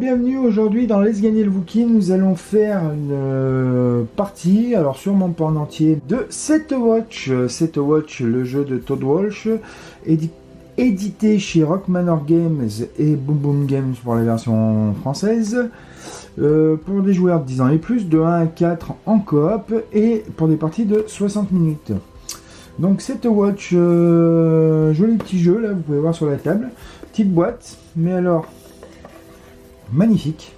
bienvenue aujourd'hui dans Let's Gagner le Wookie. Nous allons faire une partie, alors sûrement pas en entier, de Set Watch. Set Watch, le jeu de Todd Walsh, édité chez Rock Manor Games et Boom Boom Games pour la version française. Pour des joueurs de 10 ans et plus, de 1 à 4 en coop et pour des parties de 60 minutes. Donc Set Watch, joli petit jeu, là vous pouvez voir sur la table. Petite boîte, mais alors magnifique.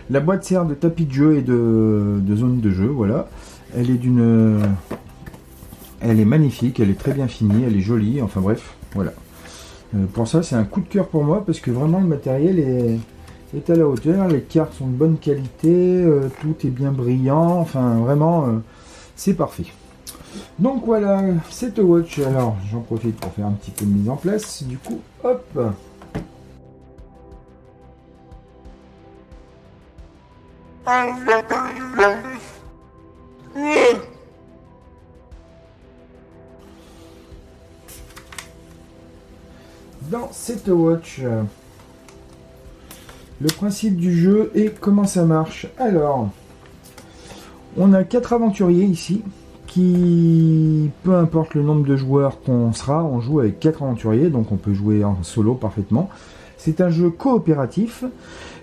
La boîte sert de tapis de jeu et de zone de jeu, voilà. Elle est magnifique, elle est très bien finie, elle est jolie, enfin bref, voilà. Pour ça, c'est un coup de cœur pour moi parce que vraiment le matériel est à la hauteur, les cartes sont de bonne qualité, tout est bien brillant, enfin vraiment, c'est parfait. Donc voilà, Set Watch. Alors j'en profite pour faire un petit peu de mise en place. Du coup, hop. Dans Set Watch, le principe du jeu et comment ça marche. Alors, on a 4 aventuriers ici. Qui, peu importe le nombre de joueurs qu'on sera, on joue avec 4 aventuriers, donc on peut jouer en solo parfaitement. C'est un jeu coopératif,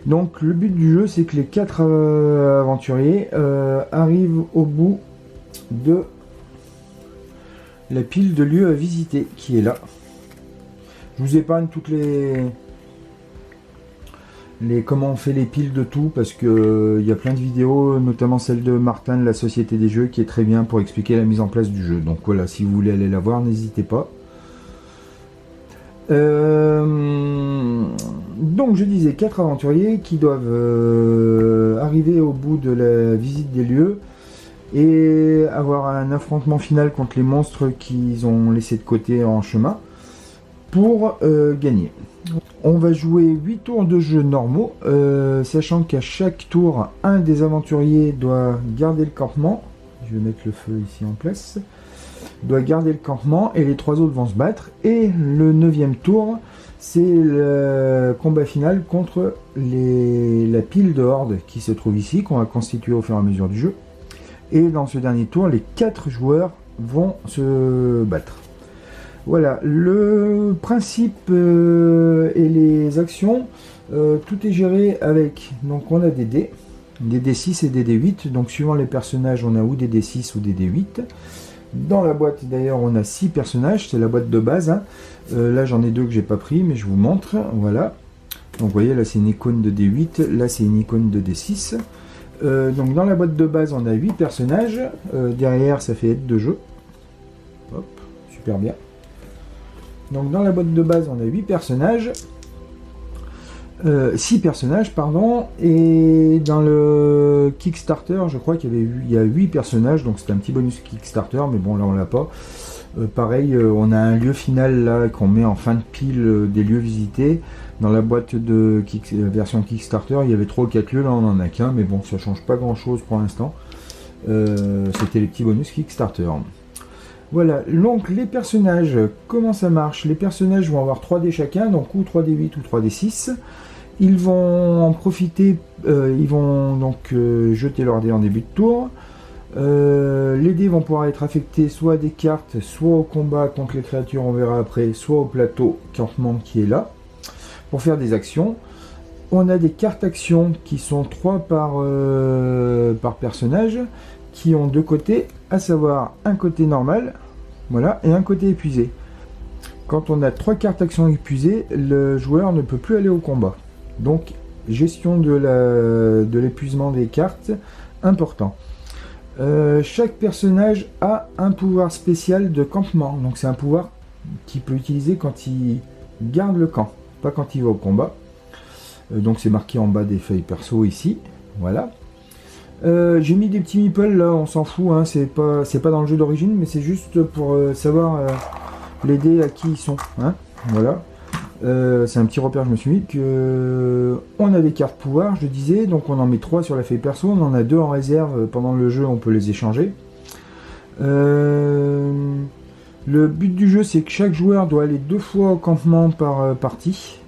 donc le but du jeu c'est que les 4 aventuriers arrivent au bout de la pile de lieux à visiter qui est là. Je vous épargne toutes les comment on fait les piles de tout parce que il y a plein de vidéos, notamment celle de Martin de la Société des Jeux qui est très bien pour expliquer la mise en place du jeu. Donc voilà, si vous voulez aller la voir, n'hésitez pas. Donc je disais 4 aventuriers qui doivent arriver au bout de la visite des lieux et avoir un affrontement final contre les monstres qu'ils ont laissés de côté en chemin pour gagner. On va jouer 8 tours de jeu normaux, sachant qu'à chaque tour, un des aventuriers doit garder le campement. Je vais mettre le feu ici en place. Doit garder le campement et les 3 autres vont se battre. Et le 9e tour, c'est le combat final contre la pile de horde qui se trouve ici, qu'on va constituer au fur et à mesure du jeu. Et dans ce dernier tour, les 4 joueurs vont se battre. Voilà, le principe et les actions, tout est géré avec, donc on a des dés, des D6 et des D8, donc suivant les personnages on a ou des D6 ou des D8. Dans la boîte d'ailleurs on a 6 personnages, c'est la boîte de base, hein. Là j'en ai 2 que j'ai pas pris mais je vous montre, voilà. Donc vous voyez là c'est une icône de D8, là c'est une icône de D6. Donc dans la boîte de base on a 8 personnages, derrière ça fait aide de jeu, hop, super bien. Donc dans la boîte de base on a 8 personnages, 6 personnages pardon, et dans le Kickstarter je crois il y a 8 personnages, donc c'est un petit bonus Kickstarter, mais bon là on l'a pas. Pareil, on a un lieu final là qu'on met en fin de pile des lieux visités. Dans la boîte de version Kickstarter il y avait 3 ou 4 lieux, là on en a qu'un, mais bon ça change pas grand chose pour l'instant. C'était les petits bonus Kickstarter. Voilà, donc les personnages, comment ça marche? Les personnages vont avoir 3 dés chacun, donc ou 3 dés 8 ou 3 dés 6. Ils vont en profiter, ils vont donc jeter leurs dés en début de tour. Les dés vont pouvoir être affectés soit à des cartes, soit au combat contre les créatures, on verra après, soit au plateau campement qui est là, pour faire des actions. On a des cartes actions qui sont 3 par personnage, qui ont 2 côtés, à savoir un côté normal, voilà, et un côté épuisé. Quand on a 3 cartes actions épuisées, le joueur ne peut plus aller au combat. Donc, gestion de l'épuisement des cartes, important. Chaque personnage a un pouvoir spécial de campement. Donc c'est un pouvoir qu'il peut utiliser quand il garde le camp, pas quand il va au combat. Donc c'est marqué en bas des feuilles perso ici, voilà. J'ai mis des petits meeples là, on s'en fout, hein, c'est pas dans le jeu d'origine, mais c'est juste pour savoir les dés à qui ils sont, hein, voilà. C'est un petit repère que je me suis mis, que on a des cartes pouvoir, je disais, donc on en met 3 sur la feuille perso, on en a 2 en réserve, pendant le jeu on peut les échanger. Le but du jeu c'est que chaque joueur doit aller 2 fois au campement par partie.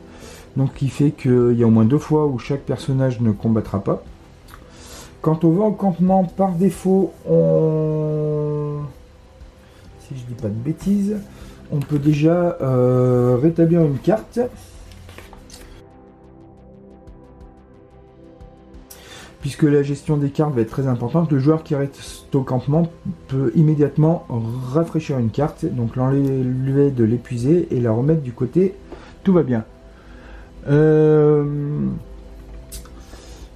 Donc qui fait qu'il y a au moins 2 fois où chaque personnage ne combattra pas. Quant au vent au campement, par défaut, si je dis pas de bêtises, on peut déjà rétablir une carte. Puisque la gestion des cartes va être très importante, le joueur qui reste au campement peut immédiatement rafraîchir une carte, donc l'enlever de l'épuiser et la remettre du côté, tout va bien.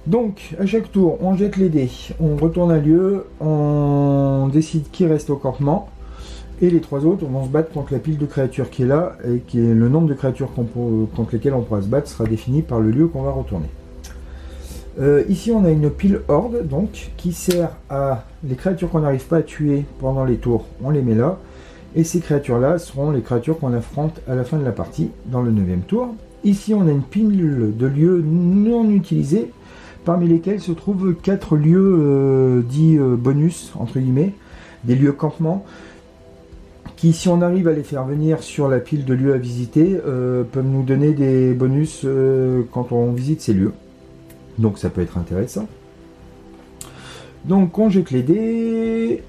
Donc, à chaque tour, on jette les dés, on retourne un lieu, on décide qui reste au campement, et les 3 autres vont se battre contre la pile de créatures qui est là, et qui est le nombre de créatures contre lesquelles on pourra se battre sera défini par le lieu qu'on va retourner. Ici on a une pile horde donc qui sert à les créatures qu'on n'arrive pas à tuer pendant les tours, on les met là, et ces créatures là seront les créatures qu'on affronte à la fin de la partie dans le 9e tour. Ici on a une pile de lieux non utilisés, parmi lesquels se trouvent 4 lieux dits bonus entre guillemets, des lieux campement qui, si on arrive à les faire venir sur la pile de lieux à visiter, peuvent nous donner des bonus quand on visite ces lieux. Donc ça peut être intéressant. Donc on jette les dés,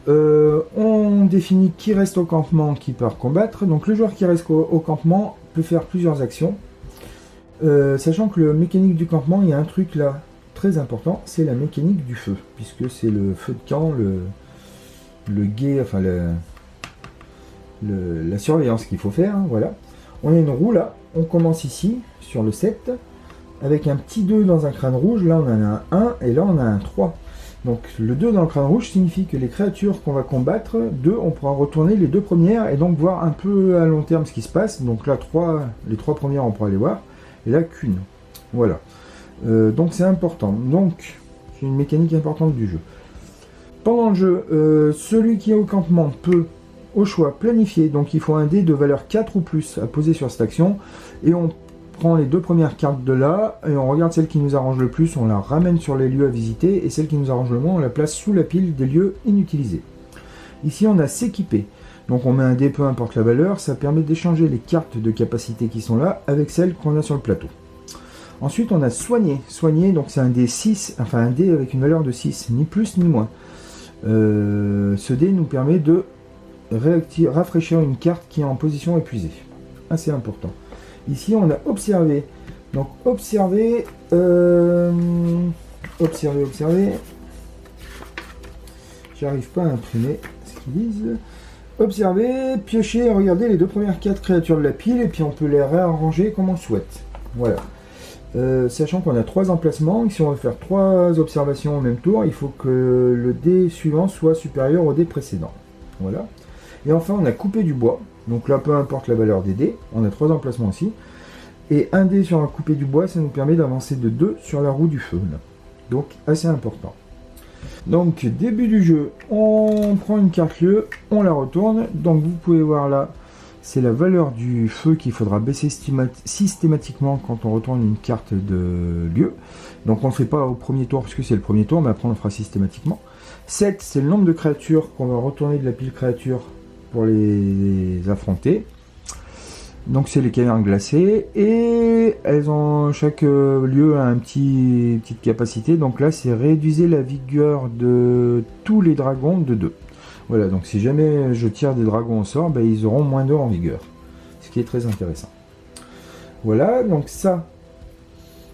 on définit qui reste au campement, qui part combattre. Donc le joueur qui reste au campement peut faire plusieurs actions. Sachant que le mécanique du campement, il y a un truc là très important, c'est la mécanique du feu. Puisque c'est le feu de camp, le guet, enfin la surveillance qu'il faut faire. Hein, voilà. On a une roue là, on commence ici sur le 7. Avec un petit 2 dans un crâne rouge, là on en a un 1 et là on a un 3. Donc le 2 dans le crâne rouge signifie que les créatures qu'on va combattre, 2, on pourra retourner les 2 premières et donc voir un peu à long terme ce qui se passe. Donc là les 3 premières on pourra les voir, et là qu'une. Voilà. Donc c'est important. Donc c'est une mécanique importante du jeu. Pendant le jeu, celui qui est au campement peut au choix planifier, donc il faut un dé de valeur 4 ou plus à poser sur cette action, et on prend les 2 premières cartes de là, et on regarde celle qui nous arrange le plus, on la ramène sur les lieux à visiter, et celle qui nous arrange le moins, on la place sous la pile des lieux inutilisés. Ici on a s'équiper, donc on met un dé, peu importe la valeur, ça permet d'échanger les cartes de capacité qui sont là, avec celles qu'on a sur le plateau. Ensuite on a soigner, donc c'est un dé 6, enfin un dé avec une valeur de 6, ni plus ni moins. Ce dé nous permet de rafraîchir une carte qui est en position épuisée, assez important. Ici, on a observé. Donc, observer. J'arrive pas à imprimer ce qu'ils disent. Observer, piocher, regarder les 2 premières 4 créatures de la pile, et puis on peut les réarranger comme on le souhaite. Voilà. Sachant qu'on a 3 emplacements, et si on veut faire 3 observations au même tour, il faut que le dé suivant soit supérieur au dé précédent. Voilà. Et enfin, on a coupé du bois. Donc là, peu importe la valeur des dés, on a 3 emplacements aussi. Et un dé sur un coupé du bois, ça nous permet d'avancer de 2 sur la roue du feu. Là. Donc, assez important. Donc, début du jeu, on prend une carte lieu, on la retourne. Donc, vous pouvez voir là, c'est la valeur du feu qu'il faudra baisser systématiquement quand on retourne une carte de lieu. Donc, on ne le fait pas au premier tour, puisque c'est le premier tour, mais après, on le fera systématiquement. 7, c'est le nombre de créatures qu'on va retourner de la pile créatures pour les affronter. Donc c'est les cavernes glacées, et elles ont chaque lieu a une petite capacité. Donc là c'est réduire la vigueur de tous les dragons de 2. Voilà, donc si jamais je tire des dragons au sort, ben, ils auront moins 2 en vigueur, ce qui est très intéressant. Voilà, donc ça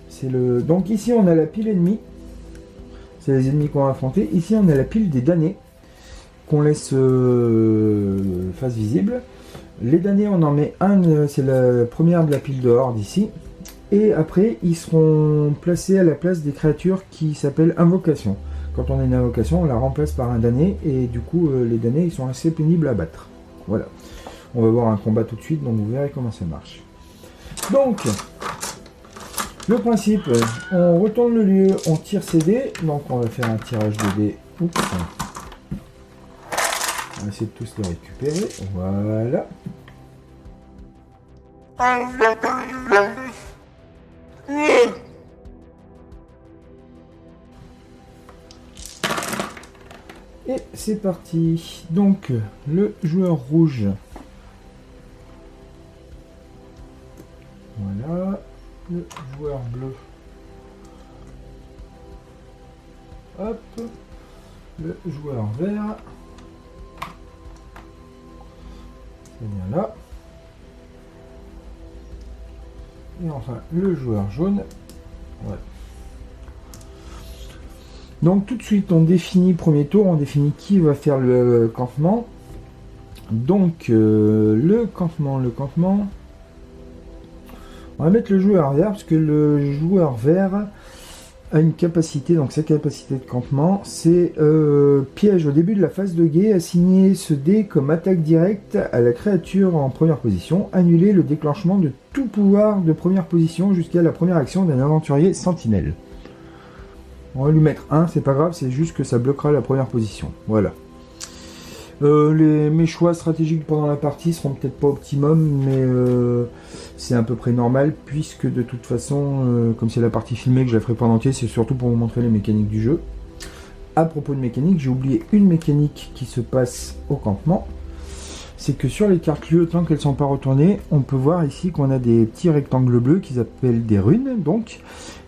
c'est le. Donc ici on a la pile ennemie, c'est les ennemis qu'on va affronter. Ici on a la pile des damnés qu'on laisse face visible. Les damnés, on en met un, c'est la première de la pile de horde ici. Et après, ils seront placés à la place des créatures qui s'appellent invocations. Quand on a une invocation, on la remplace par un damné. Et du coup, les damnés, ils sont assez pénibles à battre. Voilà. On va voir un combat tout de suite, donc vous verrez comment ça marche. Donc, le principe, on retourne le lieu, on tire ses dés. Donc, on va faire un tirage de dés. Oups. On va essayer de tous les récupérer. Voilà. Et c'est parti. Donc, le joueur rouge. Voilà. joueur bleu. Hop, le joueur vert. C'est bien là. Et enfin le joueur jaune. Ouais. Donc tout de suite on définit, premier tour, on définit qui va faire le campement. Donc le campement. On va mettre le joueur vert parce que le joueur vert a une capacité, donc sa capacité de campement, c'est piège au début de la phase de guet, assigner ce dé comme attaque directe à la créature en première position, annuler le déclenchement de tout pouvoir de première position jusqu'à la première action d'un aventurier sentinelle. On va lui mettre 1, c'est pas grave, c'est juste que ça bloquera la première position. Voilà. Mes choix stratégiques pendant la partie seront peut-être pas optimum, mais c'est à peu près normal, puisque de toute façon, comme c'est la partie filmée que je la ferai pas en entier, c'est surtout pour vous montrer les mécaniques du jeu. À propos de mécanique, j'ai oublié une mécanique qui se passe au campement. C'est que sur les cartes lieux, tant qu'elles ne sont pas retournées, on peut voir ici qu'on a des petits rectangles bleus qu'ils appellent des runes, donc.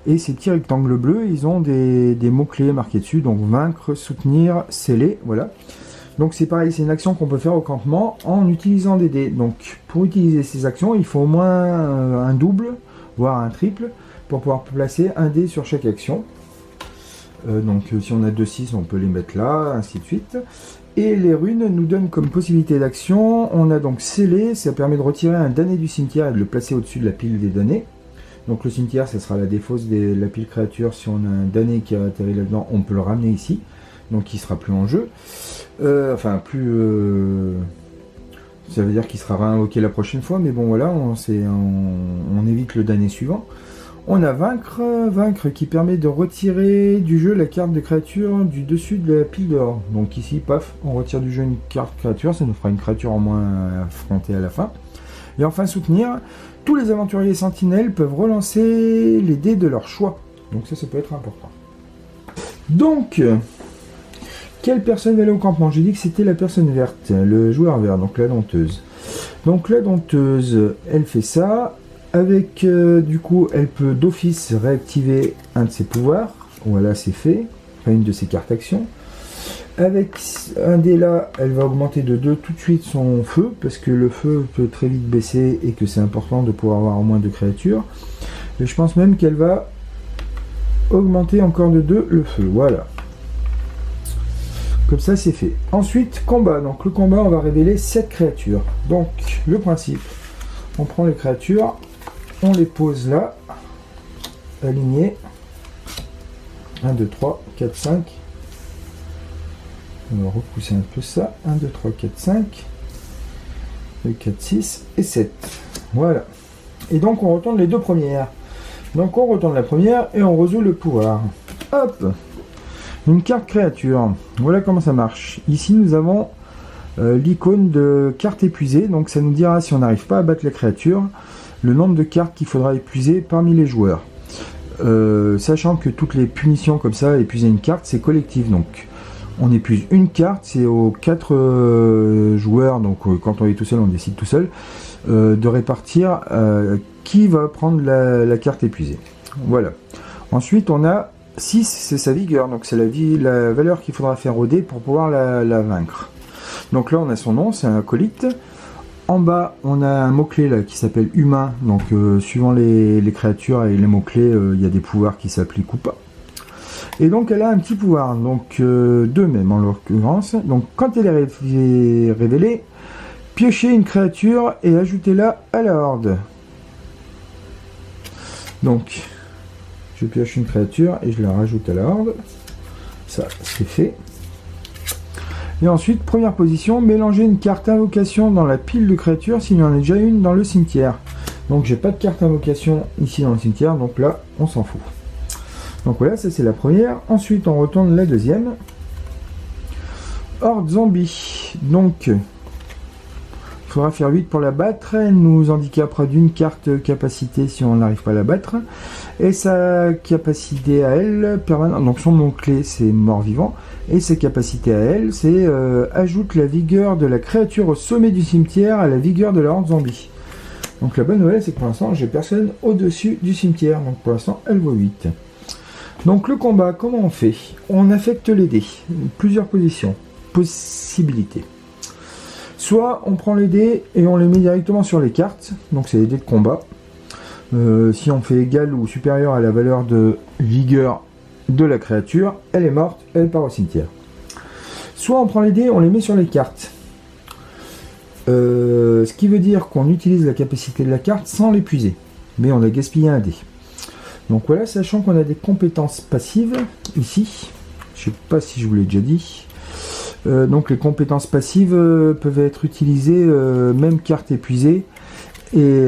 Et ces petits rectangles bleus, ils ont des mots-clés marqués dessus, donc vaincre, soutenir, sceller, voilà. Donc c'est pareil, c'est une action qu'on peut faire au campement en utilisant des dés. Donc pour utiliser ces actions, il faut au moins un double, voire un triple, pour pouvoir placer un dé sur chaque action. Donc si on a 2-6, on peut les mettre là, ainsi de suite. Et les runes nous donnent comme possibilité d'action, on a donc scellé, ça permet de retirer un damné du cimetière et de le placer au-dessus de la pile des damnés. Donc le cimetière, ça sera la défausse de la pile créature. Si on a un damné qui a atterri là-dedans, on peut le ramener ici. Donc il sera plus en jeu. Ça veut dire qu'il sera réinvoqué la prochaine fois, mais bon voilà, on évite le damné suivant. On a vaincre qui permet de retirer du jeu la carte de créature du dessus de la pile dehors. Donc ici, paf, on retire du jeu une carte créature, ça nous fera une créature en moins à affronter à la fin. Et enfin soutenir, tous les aventuriers sentinelles peuvent relancer les dés de leur choix. Donc ça peut être important. Donc, quelle personne va aller au campement? J'ai dit que c'était la personne verte, le joueur vert, donc la dompteuse. Donc la dompteuse, elle fait ça. Avec, du coup, elle peut d'office réactiver un de ses pouvoirs. Voilà, c'est fait. Enfin, une de ses cartes actions. Avec un dé là, elle va augmenter de 2 tout de suite son feu, parce que le feu peut très vite baisser et que c'est important de pouvoir avoir au moins 2 créatures. Et je pense même qu'elle va augmenter encore de 2 le feu. Voilà. Comme ça, c'est fait. Ensuite, combat. Donc le combat, on va révéler 7 créatures. Donc, le principe, on prend les créatures, on les pose là, alignées. 1, 2, 3, 4, 5. On va repousser un peu ça. 1, 2, 3, 4, 5. 4, 6 et 7. Voilà. Et donc, on retourne les 2 premières. Donc, on retourne la première et on résout le pouvoir. Hop! Une carte créature. Voilà comment ça marche. Ici, nous avons l'icône de carte épuisée. Donc, ça nous dira si on n'arrive pas à battre la créature, le nombre de cartes qu'il faudra épuiser parmi les joueurs. Sachant que toutes les punitions comme ça, épuiser une carte, c'est collectif. Donc, on épuise une carte, c'est aux 4 joueurs. Donc, quand on est tout seul, on décide tout seul de répartir qui va prendre la carte épuisée. Voilà. Ensuite, on a 6, c'est sa vigueur, donc c'est la valeur qu'il faudra faire au dé pour pouvoir la vaincre. Donc là, on a son nom, c'est un acolyte. En bas, on a un mot-clé là qui s'appelle humain. Donc, suivant les créatures et les mots-clés, il y a des pouvoirs qui s'appliquent ou pas. Et donc, elle a un petit pouvoir, donc 2 même en l'occurrence. Donc, quand elle est révélée, piochez une créature et ajoutez-la à la horde. Donc, je pioche une créature et je la rajoute à la horde. Ça, c'est fait. Et ensuite, première position, mélanger une carte invocation dans la pile de créatures s'il y en a déjà une dans le cimetière. Donc, j'ai pas de carte invocation ici dans le cimetière, donc là, on s'en fout. Donc voilà, ça c'est la première. Ensuite, on retourne la deuxième. Horde zombie. Donc, il faudra faire 8 pour la battre. Elle nous handicapera d'une carte capacité si on n'arrive pas à la battre. Et sa capacité à elle, permanente. Donc son nom-clé, c'est mort-vivant. Et sa capacité à elle, c'est ajoute la vigueur de la créature au sommet du cimetière à la vigueur de la horde zombie. Donc la bonne nouvelle, c'est que pour l'instant, j'ai personne au-dessus du cimetière. Donc pour l'instant, elle vaut 8. Donc le combat, comment on fait? On affecte les dés. Plusieurs possibilités. Soit on prend les dés et on les met directement sur les cartes. Donc c'est les dés de combat. Si on fait égal ou supérieur à la valeur de vigueur de la créature, elle est morte, elle part au cimetière. Soit on prend les dés, on les met sur les cartes. Ce qui veut dire qu'on utilise la capacité de la carte sans l'épuiser. Mais on a gaspillé un dé. Donc voilà, sachant qu'on a des compétences passives, ici. Je ne sais pas si je vous l'ai déjà dit. Donc les compétences passives peuvent être utilisées, même carte épuisée, et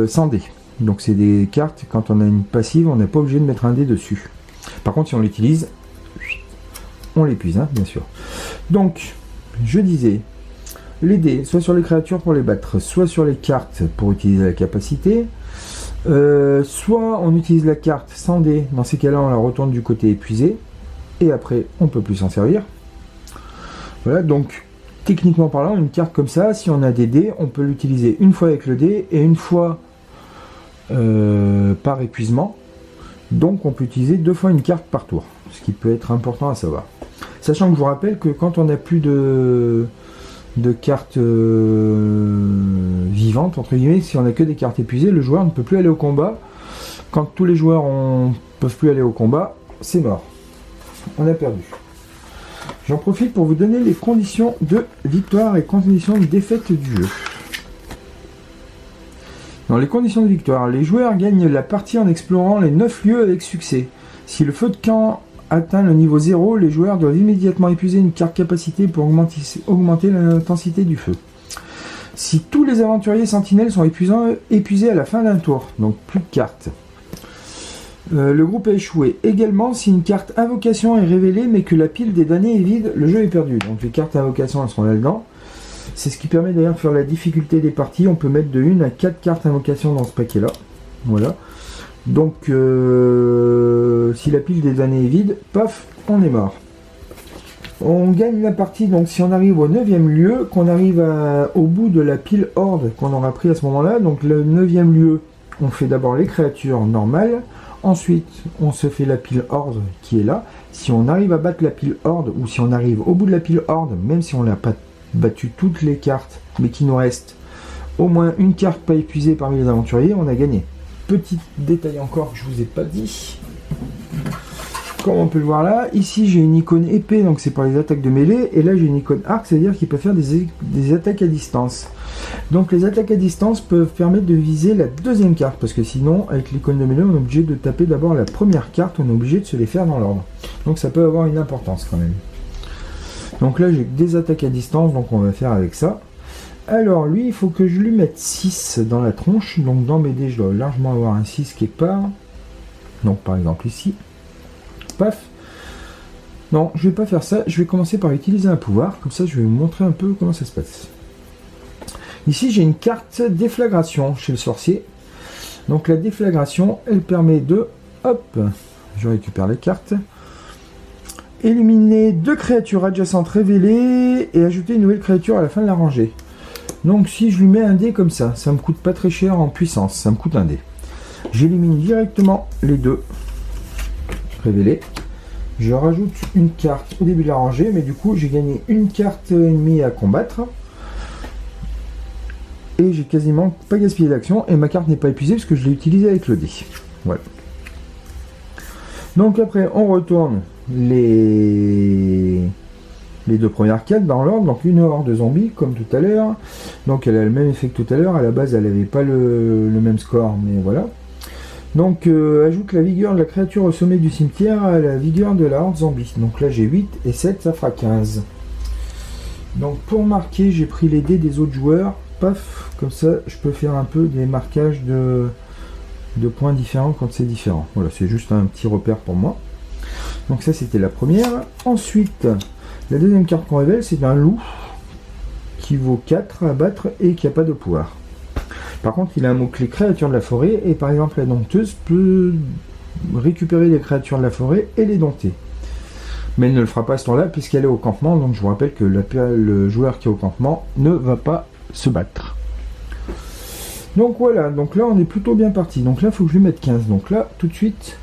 sans dé. Donc c'est des cartes, quand on a une passive, on n'est pas obligé de mettre un dé dessus. Par contre, si on l'utilise, on l'épuise, hein, bien sûr. Donc, je disais, les dés, soit sur les créatures pour les battre, soit sur les cartes pour utiliser la capacité. Soit on utilise la carte sans dé, dans ces cas-là, on la retourne du côté épuisé, et après, on peut plus s'en servir. Voilà, donc, techniquement parlant, une carte comme ça, si on a des dés, on peut l'utiliser une fois avec le dé, et une fois par épuisement. Donc on peut utiliser 2 fois une carte par tour, ce qui peut être important à savoir. Sachant que je vous rappelle que quand on n'a plus de cartes vivantes, entre guillemets, si on n'a que des cartes épuisées, le joueur ne peut plus aller au combat. Quand tous les joueurs ne peuvent plus aller au combat, c'est mort. On a perdu. J'en profite pour vous donner les conditions de victoire et conditions de défaite du jeu. Dans les conditions de victoire, les joueurs gagnent la partie en explorant les 9 lieux avec succès. Si le feu de camp atteint le niveau 0, les joueurs doivent immédiatement épuiser une carte capacité pour augmenter l'intensité du feu. Si tous les aventuriers sentinelles sont épuisés à la fin d'un tour, donc plus de cartes. Le groupe a échoué. Également, si une carte invocation est révélée mais que la pile des damnés est vide, le jeu est perdu. Donc les cartes invocation, elles sont là-dedans. C'est ce qui permet d'ailleurs de faire la difficulté des parties. On peut mettre de 1 à 4 cartes invocation dans ce paquet-là. Voilà. Donc, si la pile des années est vide, paf, on est mort. On gagne la partie, donc si on arrive au 9e lieu, qu'on arrive au bout de la pile horde qu'on aura pris à ce moment-là. Donc le 9e lieu, on fait d'abord les créatures normales. Ensuite, on se fait la pile horde qui est là. Si on arrive à battre la pile horde, ou si on arrive au bout de la pile horde, même si on n'a pas battu toutes les cartes, mais qu'il nous reste au moins une carte pas épuisée parmi les aventuriers, on a gagné. Petit détail encore que je vous ai pas dit. Comme on peut le voir là, ici j'ai une icône épée, donc c'est pour les attaques de mêlée, et là j'ai une icône arc, c'est-à-dire qu'il peut faire des attaques à distance. Donc les attaques à distance peuvent permettre de viser la deuxième carte, parce que sinon, avec l'icône de mêlée, on est obligé de taper d'abord la première carte, on est obligé de se les faire dans l'ordre. Donc ça peut avoir une importance quand même. Donc là j'ai des attaques à distance, donc on va faire avec ça. Alors lui, il faut que je lui mette 6 dans la tronche, donc dans mes dés je dois largement avoir un 6 quelque part. Donc par exemple ici. Paf. Non, je vais pas faire ça, je vais commencer par utiliser un pouvoir, comme ça je vais vous montrer un peu comment ça se passe. Ici j'ai une carte déflagration chez le sorcier. Donc la déflagration, elle permet de, hop, je récupère les cartes. Éliminer 2 créatures adjacentes révélées et ajouter une nouvelle créature à la fin de la rangée. Donc si je lui mets un dé comme ça, ça me coûte pas très cher en puissance, ça me coûte un dé. J'élimine directement les 2 révélés. Je rajoute une carte au début de la rangée, mais du coup j'ai gagné une carte ennemie à combattre. Et j'ai quasiment pas gaspillé d'action et ma carte n'est pas épuisée parce que je l'ai utilisée avec le dé. Voilà. Donc après on retourne les 2 premières cartes dans l'ordre, donc une horde de zombies comme tout à l'heure, donc elle a le même effet que tout à l'heure, à la base elle n'avait pas le même score, mais voilà. Donc ajoute la vigueur de la créature au sommet du cimetière à la vigueur de la horde zombie, donc là j'ai 8 et 7, ça fera 15. Donc pour marquer, j'ai pris les dés des autres joueurs, paf, comme ça je peux faire un peu des marquages de points différents quand c'est différent. Voilà, c'est juste un petit repère pour moi. Donc ça c'était la première. Ensuite, la deuxième carte qu'on révèle, c'est un loup qui vaut 4 à battre et qui n'a pas de pouvoir. Par contre, il a un mot-clé créature de la forêt, et par exemple la dompteuse peut récupérer les créatures de la forêt et les dompter. Mais elle ne le fera pas à ce temps-là puisqu'elle est au campement, donc je vous rappelle que le joueur qui est au campement ne va pas se battre. Donc voilà, donc là on est plutôt bien parti. Donc là il faut que je lui mette 15. Donc là tout de suite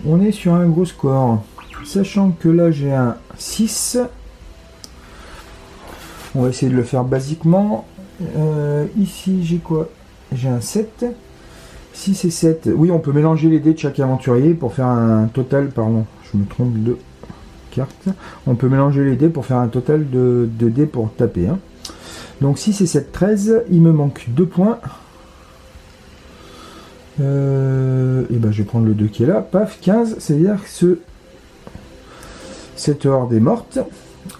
on est sur un gros score. Sachant que là j'ai un 6. On va essayer de le faire basiquement. Ici j'ai quoi? J'ai un 7. 6 et 7. Oui, on peut mélanger les dés de chaque aventurier pour faire un total, pardon, je me trompe de carte. On peut mélanger les dés pour faire un total de dés pour taper. Hein. Donc 6 et 7, 13. Il me manque 2 points. Et ben je vais prendre le 2 qui est là. Paf, 15. C'est-à-dire que cette horde est morte.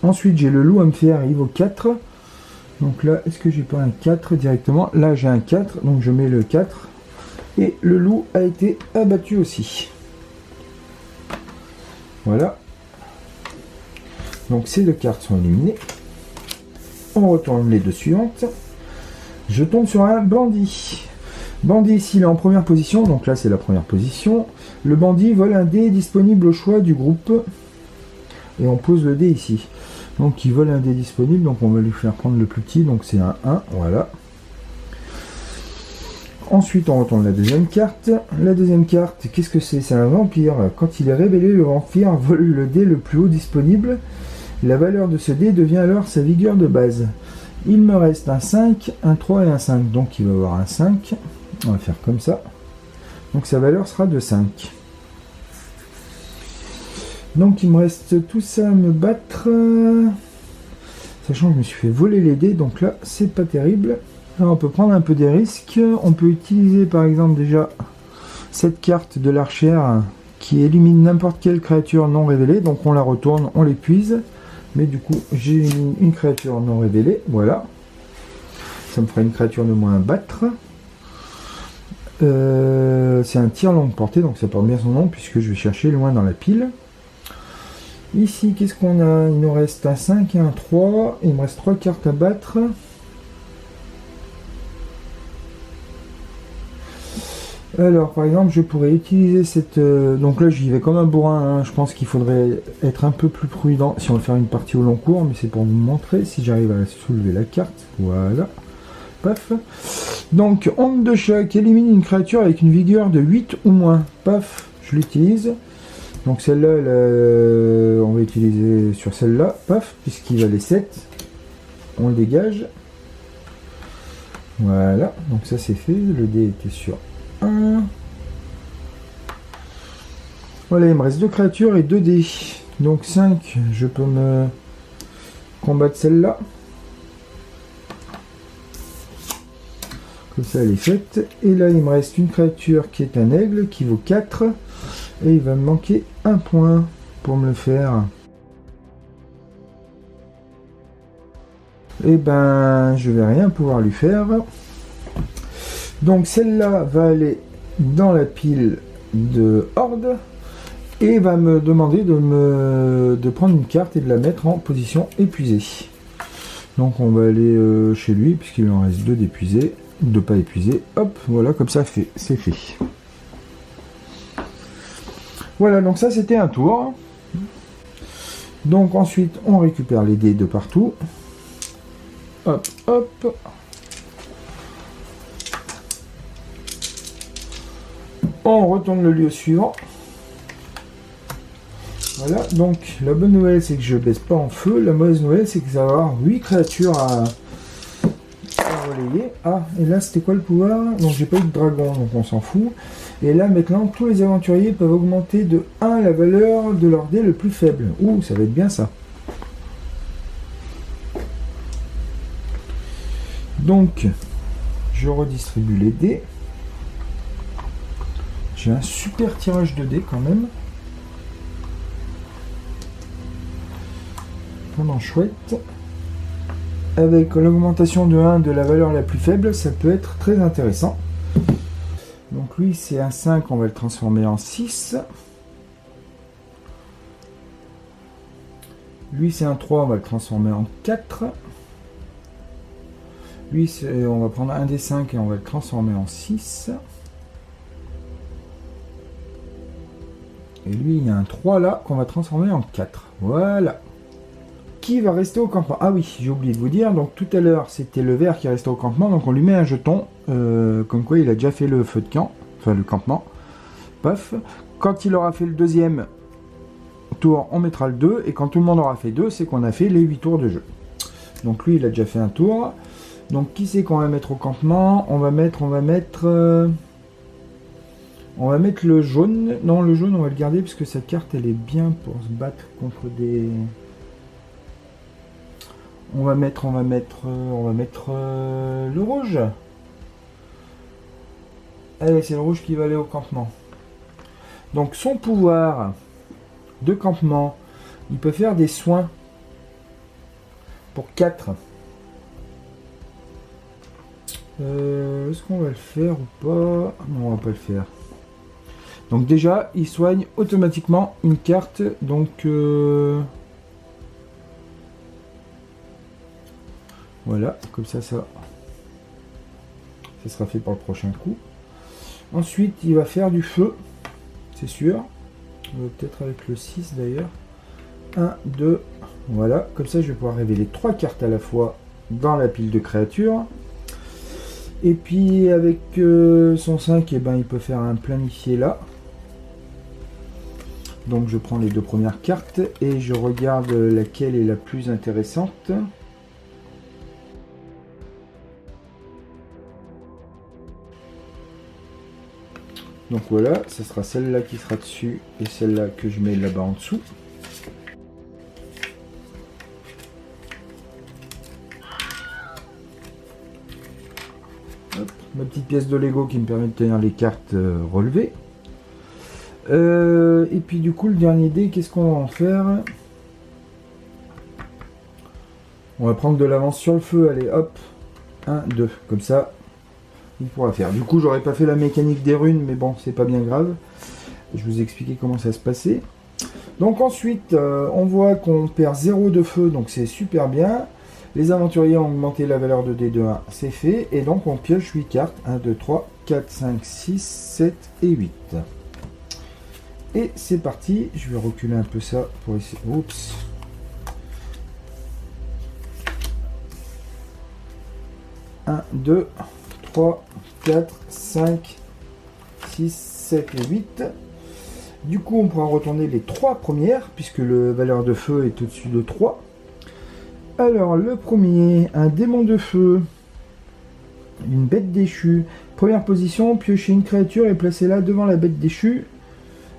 Ensuite, j'ai le loup à me faire arrive au 4. Donc là, est-ce que j'ai pas un 4 directement? Là, j'ai un 4, donc je mets le 4. Et le loup a été abattu aussi. Voilà. Donc ces 2 cartes sont éliminées. On retourne les 2 suivantes. Je tombe sur un bandit. Bandit, s'il est en première position, donc là c'est la première position, le bandit vole un dé disponible au choix du groupe. Et on pose le dé ici. Donc il vole un dé disponible, donc on va lui faire prendre le plus petit, donc c'est un 1, voilà. Ensuite, on retourne la deuxième carte. La deuxième carte, qu'est-ce que c'est? C'est un vampire. Quand il est révélé, le vampire vole le dé le plus haut disponible. La valeur de ce dé devient alors sa vigueur de base. Il me reste un 5, un 3 et un 5. Donc il va avoir un 5. On va faire comme ça. Donc sa valeur sera de 5. Donc il me reste tout ça à me battre. Sachant que je me suis fait voler les dés. Donc là, c'est pas terrible. Alors on peut prendre un peu des risques. On peut utiliser par exemple déjà cette carte de l'archère qui élimine n'importe quelle créature non révélée. Donc on la retourne, on l'épuise. Mais du coup j'ai une créature non révélée. Voilà. Ça me fera une créature de moins à battre. C'est un tir longue portée, donc ça porte bien son nom puisque je vais chercher loin dans la pile. Ici, qu'est-ce qu'on a? Il nous reste un 5 et un 3. Il me reste 3 cartes à battre. Alors, par exemple, je pourrais utiliser cette... donc là, j'y vais comme un bourrin. Hein. Je pense qu'il faudrait être un peu plus prudent si on veut faire une partie au long cours. Mais c'est pour vous montrer si j'arrive à soulever la carte. Voilà. Paf. Donc, onde de choc. Élimine une créature avec une vigueur de 8 ou moins. Paf. Je l'utilise. Donc celle-là, on va utiliser sur celle-là. Paf. Puisqu'il valait 7. On le dégage. Voilà. Donc ça, c'est fait. Le dé était sur 1. Voilà, il me reste 2 créatures et 2 dés. Donc 5, je peux me combattre celle-là. Comme ça, elle est faite. Et là, il me reste une créature qui est un aigle, qui vaut 4. Et il va me manquer un point pour me le faire. Et ben, je vais rien pouvoir lui faire. Donc celle-là va aller dans la pile de horde et va me demander de prendre une carte et de la mettre en position épuisée. Donc on va aller chez lui puisqu'il en reste 2 d'épuisés, de pas épuisés. Hop, voilà, comme ça c'est fait. Voilà, donc ça c'était un tour. Donc ensuite on récupère les dés de partout. Hop, hop. On retourne le lieu suivant. Voilà, donc la bonne nouvelle c'est que je baisse pas en feu. La mauvaise nouvelle c'est que ça va avoir 8 créatures à relayer. Ah, et là c'était quoi le pouvoir? Donc j'ai pas eu de dragon, donc on s'en fout. Et là maintenant tous les aventuriers peuvent augmenter de 1 la valeur de leur dé le plus faible. Ouh, ça va être bien ça. Donc je redistribue les dés. J'ai un super tirage de dés quand même. Vraiment chouette. Avec l'augmentation de 1 de la valeur la plus faible, ça peut être très intéressant. Donc lui c'est un 5, on va le transformer en 6. Lui c'est un 3, on va le transformer en 4. Lui on va prendre un des 5 et on va le transformer en 6. Et lui, il y a un 3 là qu'on va transformer en 4. Voilà. qui va rester au campement? Ah oui, j'ai oublié de vous dire, donc tout à l'heure c'était le vert qui restait au campement, donc on lui met un jeton, comme quoi il a déjà fait le feu de camp, enfin le campement. Paf. Quand il aura fait le deuxième tour, on mettra le 2, et quand tout le monde aura fait 2, c'est qu'on a fait les 8 tours de jeu. Donc lui il a déjà fait un tour. Donc qui c'est qu'on va mettre au campement? On va mettre le jaune. Non, le jaune on va le garder parce que sa carte elle est bien pour se battre contre des... On va mettre le rouge. Allez, c'est le rouge qui va aller au campement. Donc son pouvoir de campement, il peut faire des soins pour 4. Est-ce qu'on va le faire ou pas? Non, on va pas le faire. Donc déjà, il soigne automatiquement une carte. Donc voilà, comme ça sera fait pour le prochain coup. Ensuite, il va faire du feu, c'est sûr. Peut-être avec le 6 d'ailleurs. 1, 2, voilà. Comme ça, je vais pouvoir révéler 3 cartes à la fois dans la pile de créatures. Et puis avec son 5, eh ben, il peut faire un planifié là. Donc je prends les 2 premières cartes et je regarde laquelle est la plus intéressante. Donc voilà, ce sera celle-là qui sera dessus et celle-là que je mets là-bas en dessous. Hop, ma petite pièce de Lego qui me permet de tenir les cartes relevées. Et puis du coup le dernier dé, qu'est-ce qu'on va en faire? On va prendre de l'avance sur le feu, allez hop, 1, 2, comme ça il pourra faire. Du coup j'aurais pas fait la mécanique des runes, mais bon c'est pas bien grave. Je vous ai expliqué comment ça se passait. Donc ensuite on voit qu'on perd 0 de feu, donc c'est super bien. Les aventuriers ont augmenté la valeur de dés de 1, c'est fait. Et donc on pioche 8 cartes, 1, 2, 3, 4, 5, 6, 7 et 8. Et c'est parti, je vais reculer un peu ça pour essayer. Oups. Un, 2, 3, 4, 5, 6, 7 et 8. Du coup, on pourra retourner les 3 premières, puisque le valeur de feu est au-dessus de 3. Alors, le premier, un démon de feu, une bête déchue. Première position, piocher une créature et placer-la devant la bête déchue.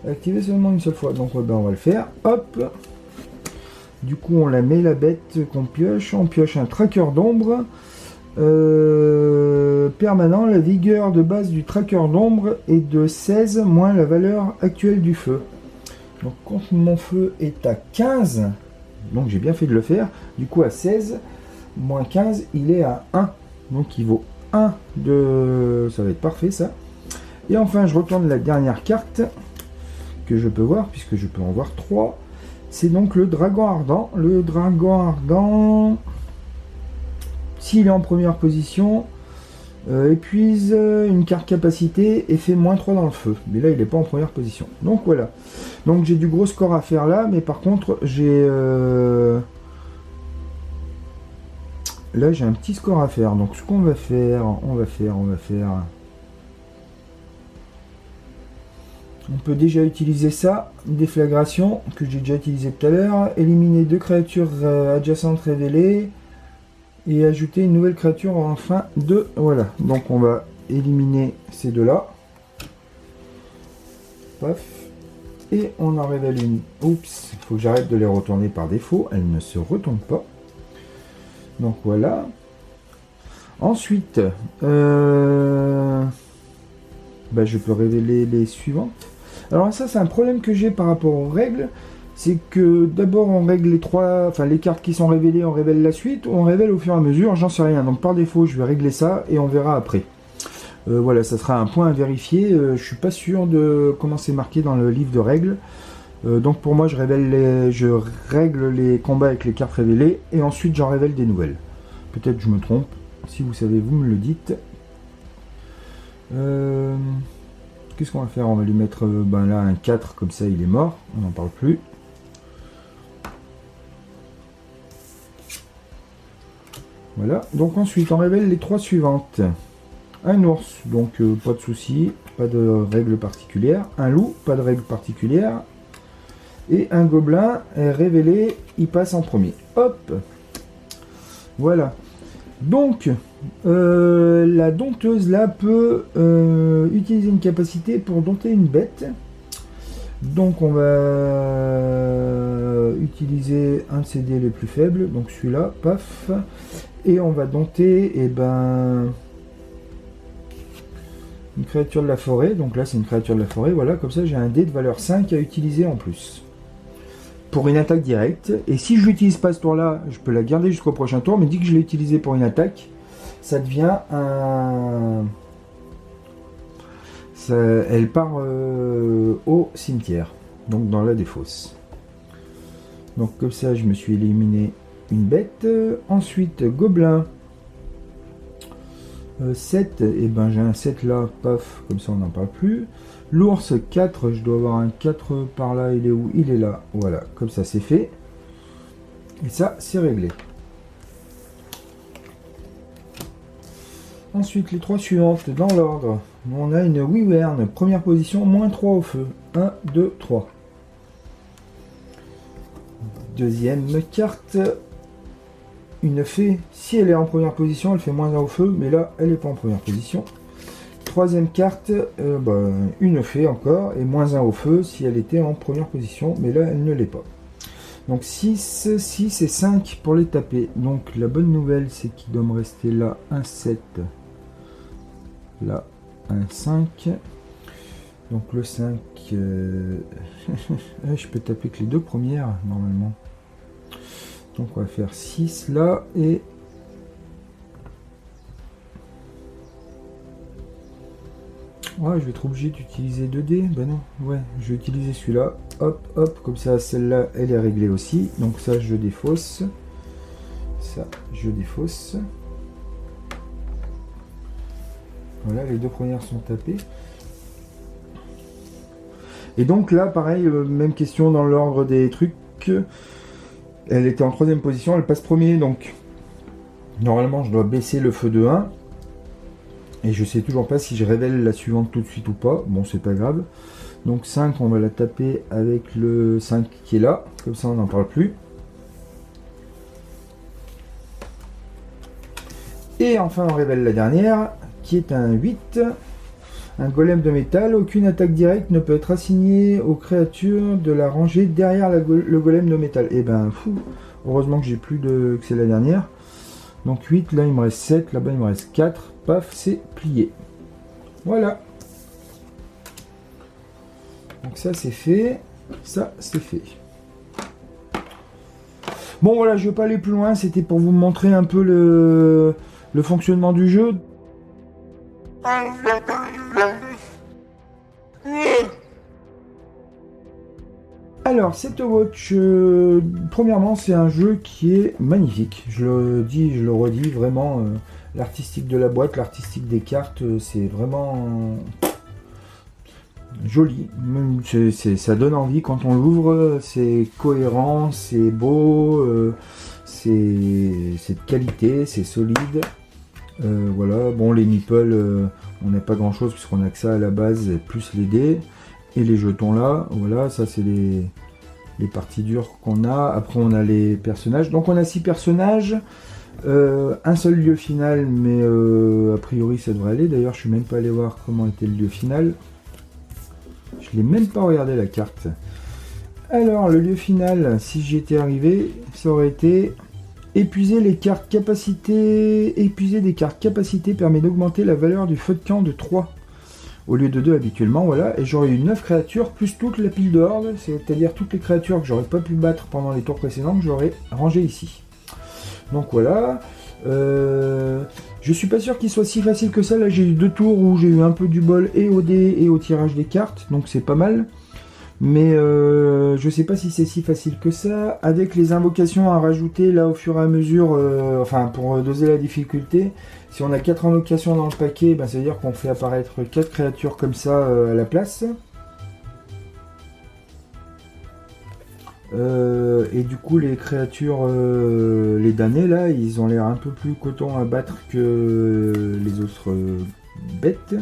Activer seulement une seule fois. Donc ben, on va le faire. Hop. Du coup on la met la bête qu'on pioche. On pioche un tracker d'ombre. Permanent. La vigueur de base du tracker d'ombre est de 16 moins la valeur actuelle du feu. Donc quand mon feu est à 15, donc j'ai bien fait de le faire. Du coup à 16 moins 15 il est à 1. Donc il vaut 1 de... Ça va être parfait ça. Et enfin je retourne la dernière carte que je peux voir, puisque je peux en voir 3. C'est donc le dragon ardent. Le dragon ardent, s'il est en première position, épuise une carte capacité et fait moins 3 dans le feu. Mais là, il n'est pas en première position. Donc voilà. Donc j'ai du gros score à faire là, mais par contre, j'ai... Là, j'ai un petit score à faire. Donc ce qu'on va faire, on va faire... On peut déjà utiliser ça, déflagration, que j'ai déjà utilisé tout à l'heure, éliminer 2 créatures adjacentes révélées, et ajouter une nouvelle créature en fin de... Voilà, donc on va éliminer ces deux-là. Paf. Et on en révèle une. Oups, il faut que j'arrête de les retourner par défaut, elles ne se retournent pas. Donc voilà. Ensuite, je peux révéler les suivantes. Alors ça c'est un problème que j'ai par rapport aux règles, c'est que d'abord on règle les 3, enfin les cartes qui sont révélées, on révèle la suite, ou on révèle au fur et à mesure, j'en sais rien. Donc par défaut je vais régler ça et on verra après. Voilà, ça sera un point à vérifier. Je suis pas sûr de comment c'est marqué dans le livre de règles. Donc pour moi je règle les combats avec les cartes révélées et ensuite j'en révèle des nouvelles. Peut-être je me trompe. Si vous savez, vous me le dites. Qu'est-ce qu'on va faire? On va lui mettre là un 4, comme ça il est mort, on n'en parle plus. Voilà, donc ensuite on révèle les 3 suivantes. Un ours, donc pas de souci, pas de règle particulière. Un loup, pas de règle particulière. Et un gobelin est révélé, il passe en premier. Hop, voilà. Donc, la dompteuse là peut utiliser une capacité pour dompter une bête. Donc on va utiliser un de ses dés les plus faibles, donc celui-là, paf. Et on va dompter, une créature de la forêt. Donc là c'est une créature de la forêt, voilà, comme ça j'ai un dé de valeur 5 à utiliser en plus. Pour une attaque directe. Et si je l'utilise pas ce tour-là, je peux la garder jusqu'au prochain tour, mais dès que je l'ai utilisé pour une attaque, ça devient un... elle part au cimetière, donc dans la défausse. Donc comme ça, je me suis éliminé une bête. Ensuite, gobelin. 7, et ben j'ai un 7 là, paf, comme ça on n'en parle plus. L'ours 4, je dois avoir un 4 par là, il est où? Il est là, voilà, comme ça c'est fait. Et ça, c'est réglé. Ensuite, les 3 suivantes dans l'ordre. On a une wyvern, première position, moins 3 au feu. 1, 2, 3. Deuxième carte. Une fée, si elle est en première position, elle fait moins 1 au feu, mais là, elle n'est pas en première position. Troisième carte, une fée encore, et moins 1 au feu si elle était en première position, mais là, elle ne l'est pas. Donc 6, 6 et 5 pour les taper. Donc la bonne nouvelle, c'est qu'il doit me rester là un 7, là un 5. Donc le 5, je peux taper que les 2 premières, normalement. Donc on va faire 6 là et... Ouais, je vais être obligé d'utiliser 2 dés. Ben non, ouais, je vais utiliser celui-là. Hop, hop, comme ça, celle-là, elle est réglée aussi. Donc ça, je défausse. Ça, je défausse. Voilà, les 2 premières sont tapées. Et donc là, pareil, même question dans l'ordre des trucs. Elle était en 3ème position, elle passe premier, donc normalement je dois baisser le feu de 1. Et je sais toujours pas si je révèle la suivante tout de suite ou pas. Bon, c'est pas grave. Donc 5, on va la taper avec le 5 qui est là. Comme ça, on n'en parle plus. Et enfin, on révèle la dernière, qui est un 8. Un golem de métal. Aucune attaque directe ne peut être assignée aux créatures de la rangée derrière le golem de métal. Et ben, fou. Heureusement que j'ai plus de... que c'est la dernière. Donc 8, là il me reste 7, là-bas il me reste 4. Paf, c'est plié. Voilà. Donc ça c'est fait. Ça c'est fait. Bon voilà, je ne vais pas aller plus loin. C'était pour vous montrer un peu le fonctionnement du jeu. Alors, Set Watch, premièrement, c'est un jeu qui est magnifique. Je le dis, je le redis, vraiment, l'artistique de la boîte, l'artistique des cartes, c'est vraiment joli. Ça donne envie quand on l'ouvre, c'est cohérent, c'est beau, c'est de qualité, c'est solide. Voilà, bon, les meeples, on n'a pas grand chose puisqu'on n'a que ça à la base, plus les dés. Et les jetons là, voilà, ça c'est les parties dures qu'on a. Après on a les personnages. Donc on a 6 personnages, un seul lieu final, mais a priori ça devrait aller. D'ailleurs je suis même pas allé voir comment était le lieu final. Je l'ai même pas regardé la carte. Alors le lieu final, si j'y étais arrivé, ça aurait été épuiser les cartes capacité. Épuiser des cartes capacité permet d'augmenter la valeur du feu de camp de 3. Au lieu de 2 habituellement, voilà, et j'aurais eu 9 créatures, plus toute la pile de horde, c'est-à-dire toutes les créatures que j'aurais pas pu battre pendant les tours précédents, que j'aurais rangé ici. Donc voilà, je suis pas sûr qu'il soit si facile que ça, là j'ai eu 2 tours où j'ai eu un peu du bol et au dé et au tirage des cartes, donc c'est pas mal. Mais je sais pas si c'est si facile que ça, avec les invocations à rajouter là au fur et à mesure, enfin pour doser la difficulté. Si on a 4 invocations dans le paquet, ben, ça veut dire qu'on fait apparaître 4 créatures comme ça à la place. Et du coup, les créatures, les damnés là, ils ont l'air un peu plus cotons à battre que les autres bêtes.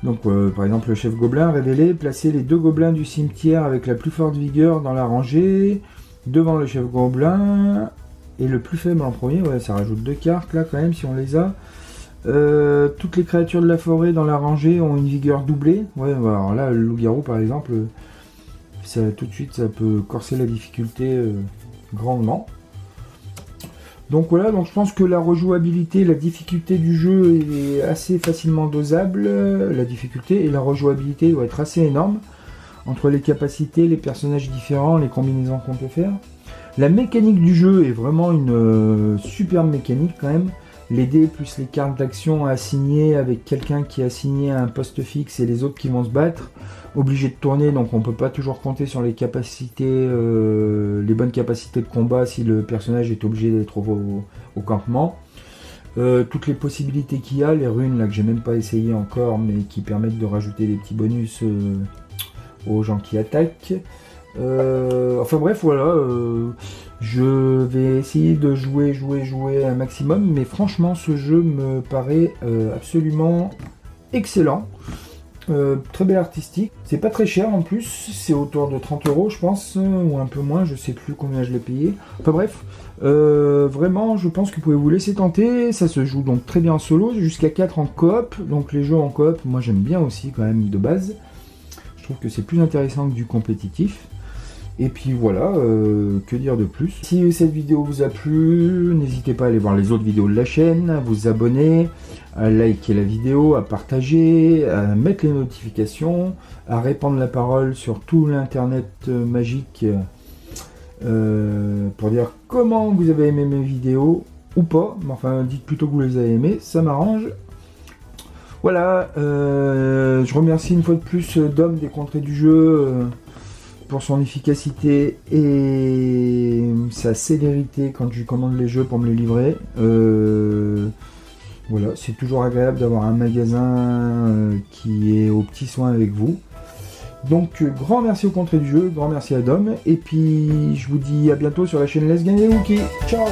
Donc, par exemple, le chef gobelin révélé, placez les 2 gobelins du cimetière avec la plus forte vigueur dans la rangée, devant le chef gobelin, et le plus faible en premier. Ouais, ça rajoute 2 cartes là quand même si on les a. Toutes les créatures de la forêt dans la rangée ont une vigueur doublée. Ouais, alors là, le loup-garou par exemple, ça, tout de suite, ça peut corser la difficulté grandement. Donc voilà, donc je pense que la rejouabilité, la difficulté du jeu est assez facilement dosable. La difficulté et la rejouabilité doit être assez énorme entre les capacités, les personnages différents, les combinaisons qu'on peut faire. La mécanique du jeu est vraiment une superbe mécanique quand même. Les dés plus les cartes d'action à assigner avec quelqu'un qui est assigné à un poste fixe et les autres qui vont se battre. Obligé de tourner, donc on peut pas toujours compter sur les capacités, les bonnes capacités de combat si le personnage est obligé d'être au campement. Toutes les possibilités qu'il y a, les runes là que j'ai même pas essayé encore, mais qui permettent de rajouter des petits bonus aux gens qui attaquent. Enfin bref, voilà. Je vais essayer de jouer un maximum, mais franchement, ce jeu me paraît absolument excellent. Très belle artistique, c'est pas très cher en plus, c'est autour de 30 € je pense, ou un peu moins, je sais plus combien je l'ai payé. Enfin bref, vraiment je pense que vous pouvez vous laisser tenter, ça se joue donc très bien en solo, jusqu'à 4 en coop, donc les jeux en coop, moi j'aime bien aussi quand même de base. Je trouve que c'est plus intéressant que du compétitif. Et puis voilà, que dire de plus. Si cette vidéo vous a plu, n'hésitez pas à aller voir les autres vidéos de la chaîne, à vous abonner, à liker la vidéo, à partager, à mettre les notifications, à répandre la parole sur tout l'internet magique pour dire comment vous avez aimé mes vidéos ou pas. Mais enfin, dites plutôt que vous les avez aimées, ça m'arrange. Voilà, je remercie une fois de plus Dom des Contrées du Jeu pour son efficacité et sa célérité quand je commande les jeux pour me les livrer. Voilà, c'est toujours agréable d'avoir un magasin qui est aux petits soins avec vous. Donc grand merci au Contrées du Jeu, grand merci à Dom, et puis je vous dis à bientôt sur la chaîne Let's Game des Wookies. Ciao.